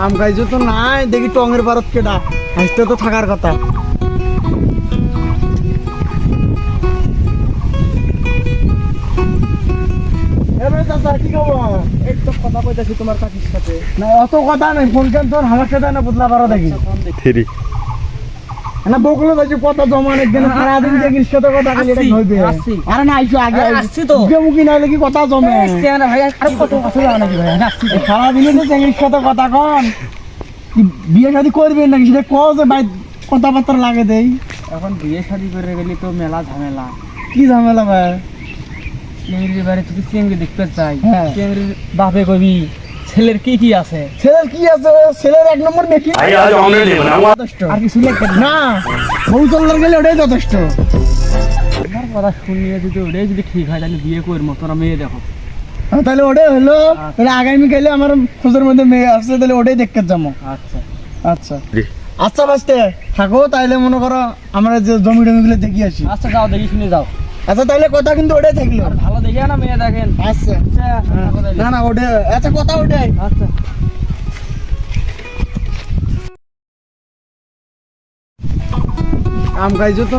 আম খাইছো তো নাই, দেখি টঙের ভারত কেডা হাসতে তো থাকার কথা। কি খবর? এই তো কথা কইতাছি তোমার কাকির সাথে। না অত কথা নাই, ফোন কেন তোর আমার সাথে না বদলা পারো দেখি না বকলো যাচ্ছি কথা জমা নেই কেন সারাদিন দেখিস সাথে কথা বলে এটা হইবে। আরে না আইছো আগে আসছি তো মুখে মুখি নাইলে কি কথা জমে। ভাই আর কত কথা জানা নাকি ভাই? আসছি তো। সারাদিনে তো চেঙ্গির সাথে কথা কন, কি বিয়ে শাদি করবেন নাকি সেটা কও যে ভাই কথাবার্তা লাগে দেই। এখন বিয়ে শাদি করে গেলি তো মেলা ঝামেলা। কি ঝামেলা ভাই? চিংড়ির বাড়ি থেকে চিংড়ি দেখতে চাই, হ্যাঁ। চিংড়ির বাপে কবি ছেলের কি কি আছে? ছেলের কি আছে? ছেলের এক নম্বর মেকি যথেষ্ট। আর কিছু লেখা না বউ চল্লার গেলে ওটাই যথেষ্ট। আমার কথা শুনিয়ে যদি ওটাই যদি ঠিক হয় তাহলে বিয়ে করবো। তোরা মেয়ে দেখো। তাহলে ওটাই হলো, তাহলে আগামী কালে আমার খোঁজের মধ্যে মেয়ে আসছে, তাহলে ওটাই দেখতে যাবো। আচ্ছা আচ্ছা আচ্ছা বাঁচতে থাকো, তাইলে মনে করো আমরা যে জমি টমিগুলো দেখি আসি। আচ্ছা যাও দেখি শুনে যাও। আচ্ছা তাইলে কথা কিন্তু ওটাই থাকলো। আর ভালো দেখে না মেয়ে দেখেন। আচ্ছা না না ওটাই, আচ্ছা কথা ওটাই। আচ্ছা আম খাইছো তো